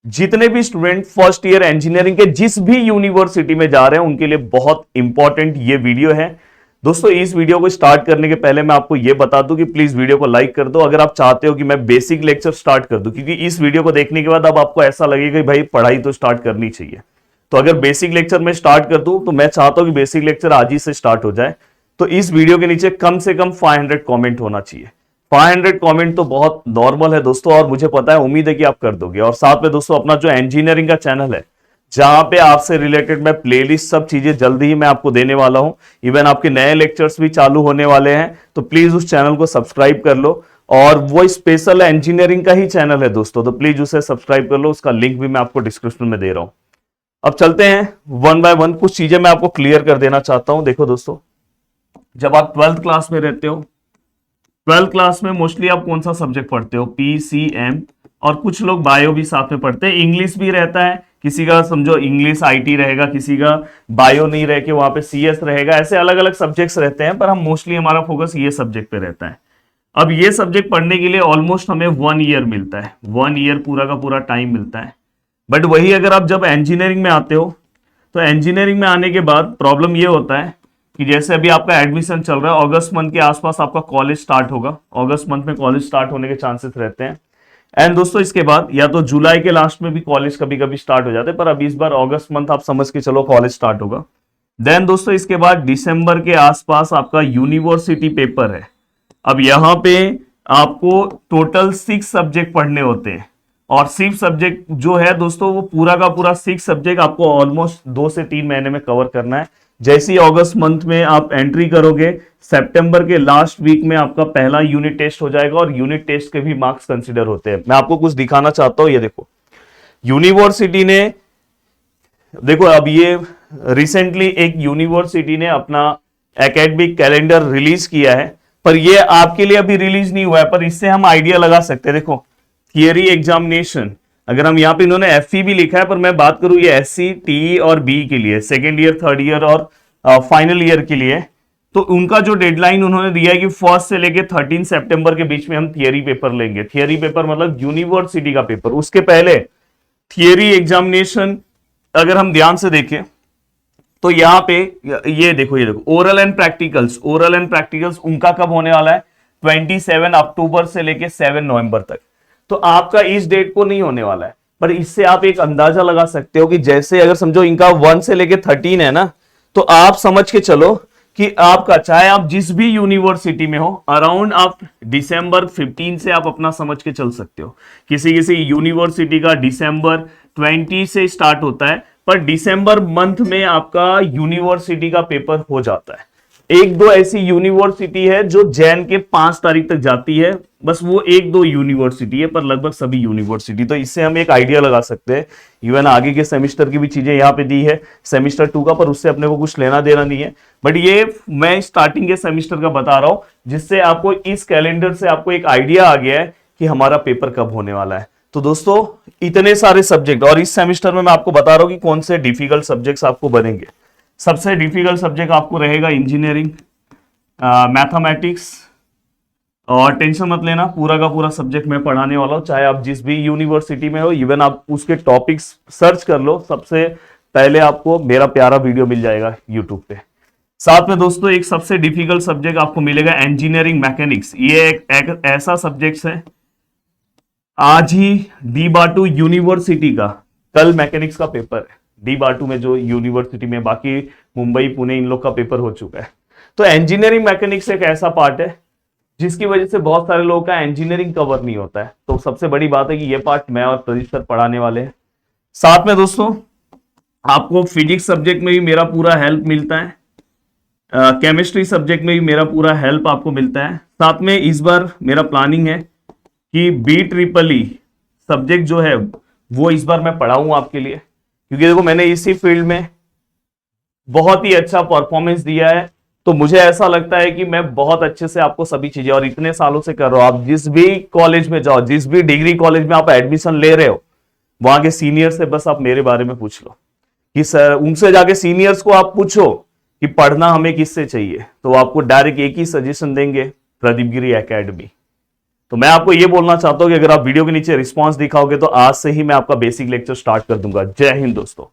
जितने भी student first year engineering के जिस भी यूनिवर्सिटी में जा रहे हैं उनके लिए बहुत इंपॉर्टेंट ये वीडियो है। दोस्तों इस वीडियो को स्टार्ट करने के पहले मैं आपको ये बता दूं कि प्लीज वीडियो को लाइक कर दो अगर आप चाहते हो कि मैं बेसिक लेक्चर स्टार्ट कर दूं, क्योंकि इस वीडियो को देखने के बाद अब आपको ऐसा लगेगा कि भाई पढ़ाई तो स्टार्ट करनी चाहिए। तो अगर बेसिक लेक्चर में स्टार्ट कर दूं तो मैं चाहता हूं कि बेसिक लेक्चर आज ही से स्टार्ट हो जाए। तो इस वीडियो के नीचे कम से कम 500 कमेंट होना चाहिए। 500 कमेंट तो बहुत नॉर्मल है दोस्तों, और मुझे पता है, उम्मीद है कि आप कर दोगे। और साथ में दोस्तों अपना जो इंजीनियरिंग का चैनल है जहां पे आपसे रिलेटेड मैं प्लेलिस्ट सब चीजें जल्दी ही मैं आपको देने वाला हूं, इवन आपके नए लेक्चर्स भी चालू होने वाले हैं, तो प्लीज उस चैनल को सब्सक्राइब कर लो। और वो स्पेशल इंजीनियरिंग का ही चैनल है दोस्तों, तो प्लीज उसे सब्सक्राइब कर लो। उसका लिंक भी मैं आपको डिस्क्रिप्शन में दे रहा हूं। अब चलते हैं वन बाय वन, कुछ चीजें मैं आपको क्लियर कर देना चाहता हूं। देखो दोस्तों, जब आप 12th क्लास में रहते हो, 12th क्लास में मोस्टली आप कौन सा सब्जेक्ट पढ़ते हो? पीसीएम, और कुछ लोग बायो भी साथ में पढ़ते हैं। इंग्लिश भी रहता है, किसी का समझो इंग्लिश आईटी रहेगा, किसी का बायो नहीं रह के वहां पे सीएस रहेगा, ऐसे अलग अलग सब्जेक्ट्स रहते हैं, पर हम मोस्टली हमारा फोकस ये सब्जेक्ट पे रहता है। अब ये सब्जेक्ट पढ़ने के लिए ऑलमोस्ट हमें 1 ईयर मिलता है, 1 ईयर पूरा का पूरा टाइम मिलता है। बट वही अगर आप जब इंजीनियरिंग में आते हो तो इंजीनियरिंग में आने के बाद प्रॉब्लम ये होता है कि जैसे अभी आपका एडमिशन चल रहा है, अगस्त मंथ के आसपास आपका कॉलेज स्टार्ट होगा, अगस्त मंथ में कॉलेज स्टार्ट होने के चांसेस रहते हैं। एंड दोस्तों इसके बाद या तो जुलाई के लास्ट में भी कॉलेज कभी कभी स्टार्ट हो जाते हैं, पर अभी इस बार अगस्त मंथ आप समझ के चलो कॉलेज स्टार्ट होगा। देन दोस्तों इसके बाद दिसंबर के आसपास आपका यूनिवर्सिटी पेपर है। अब यहां पे आपको टोटल 6 सब्जेक्ट पढ़ने होते हैं, और 6 सब्जेक्ट जो है दोस्तों वो पूरा का पूरा 6 सब्जेक्ट आपको ऑलमोस्ट 2 से 3 महीने में कवर करना है। जैसे ही अगस्त मंथ में आप एंट्री करोगे, सितंबर के लास्ट वीक में आपका पहला यूनिट टेस्ट हो जाएगा, और यूनिट टेस्ट के भी मार्क्स कंसीडर होते हैं। मैं आपको कुछ दिखाना चाहता हूं, ये देखो यूनिवर्सिटी ने, देखो अब ये रिसेंटली एक यूनिवर्सिटी ने अपना एकेडमिक कैलेंडर रिलीज किया है, पर ये आपके लिए अभी रिलीज नहीं हुआ है, पर इससे हम आइडिया लगा सकते हैं। देखो थियरी एग्जामिनेशन, अगर हम यहाँ पे इन्होंने एफई भी लिखा है, पर मैं बात करूं ये एससी, टीई और बी के लिए, सेकेंड ईयर, थर्ड ईयर और फाइनल ईयर के लिए, तो उनका जो डेडलाइन उन्होंने दिया है कि 1 से लेके 13 सितंबर के बीच में हम थियरी पेपर लेंगे। थियरी पेपर मतलब यूनिवर्सिटी का पेपर। उसके पहले थियरी एग्जामिनेशन अगर हम ध्यान से देखें तो यहाँ पे ये देखो oral and practicals, oral and practicals उनका कब होने वाला है? 27 अक्टूबर से लेके 7 नवंबर तक। तो आपका इस डेट को नहीं होने वाला है, पर इससे आप एक अंदाजा लगा सकते हो कि जैसे अगर समझो इनका 1 से लेके 13 है ना, तो आप समझ के चलो कि आपका, चाहे आप जिस भी यूनिवर्सिटी में हो, अराउंड आप दिसंबर 15 से आप अपना समझ के चल सकते हो। किसी किसी यूनिवर्सिटी का दिसंबर 20 से स्टार्ट होता है, पर दिसंबर मंथ में आपका यूनिवर्सिटी का पेपर हो जाता है। एक दो ऐसी यूनिवर्सिटी है जो जैन के 5 तारीख तक जाती है, बस वो एक दो यूनिवर्सिटी है, पर लगभग सभी यूनिवर्सिटी। तो इससे हम एक आइडिया लगा सकते हैं। इवन आगे के सेमिस्टर की भी चीजें यहाँ पे दी है, सेमिस्टर 2 का, पर उससे अपने को कुछ लेना देना नहीं है। बट ये मैं स्टार्टिंग के सेमिस्टर का बता रहा हूं, जिससे आपको इस कैलेंडर से आपको एक आइडिया आ गया है कि हमारा पेपर कब होने वाला है। तो दोस्तों इतने सारे सब्जेक्ट, और इस सेमिस्टर में मैं आपको बता रहा हूं कि कौन से डिफिकल्ट सब्जेक्ट्स आपको बनेंगे। सबसे डिफिकल्ट सब्जेक्ट आपको रहेगा इंजीनियरिंग, मैथमेटिक्स, और टेंशन मत लेना, पूरा का पूरा सब्जेक्ट मैं पढ़ाने वाला हूं, चाहे आप जिस भी यूनिवर्सिटी में हो। इवन आप उसके टॉपिक्स सर्च कर लो, सबसे पहले आपको मेरा प्यारा वीडियो मिल जाएगा यूट्यूब पे। साथ में दोस्तों एक सबसे डिफिकल्ट सब्जेक्ट आपको मिलेगा इंजीनियरिंग मैकेनिक्स। ये एक ऐसा सब्जेक्ट है, आज ही डी बाटू यूनिवर्सिटी का कल मैकेनिक्स का पेपर है। डी बाटू में जो यूनिवर्सिटी में, बाकी मुंबई पुणे इन लोग का पेपर हो चुका है। तो इंजीनियरिंग मैकेनिक्स एक ऐसा पार्ट है जिसकी वजह से बहुत सारे लोगों का इंजीनियरिंग कवर नहीं होता है। तो सबसे बड़ी बात है कि ये पार्ट मैं और प्रदीप सर पढ़ाने वाले हैं। साथ में दोस्तों आपको फिजिक्स सब्जेक्ट में भी मेरा पूरा हेल्प मिलता है, केमिस्ट्री सब्जेक्ट में भी मेरा पूरा हेल्प आपको मिलता है। साथ में इस बार मेरा प्लानिंग है कि BEEE सब्जेक्ट जो है वो इस बार मैं पढ़ाऊं आपके लिए, क्योंकि देखो मैंने इसी फील्ड में बहुत ही अच्छा परफॉर्मेंस दिया है, तो मुझे ऐसा लगता है कि मैं बहुत अच्छे से आपको सभी चीजें, और इतने सालों से कर रहा हूं। आप जिस भी कॉलेज में जाओ, जिस भी डिग्री कॉलेज में आप एडमिशन ले रहे हो, वहां के सीनियर से बस आप मेरे बारे में पूछ लो कि सर, उनसे जाके सीनियर्स को आप पूछो कि पढ़ना हमें किससे चाहिए, तो आपको डायरेक्ट एक ही सजेशन देंगे, प्रदीप गिरी एकेडमी। तो मैं आपको ये बोलना चाहता हूं कि अगर आप वीडियो के नीचे रिस्पांस दिखाओगे तो आज से ही मैं आपका बेसिक लेक्चर स्टार्ट कर दूंगा। जय हिंद दोस्तों।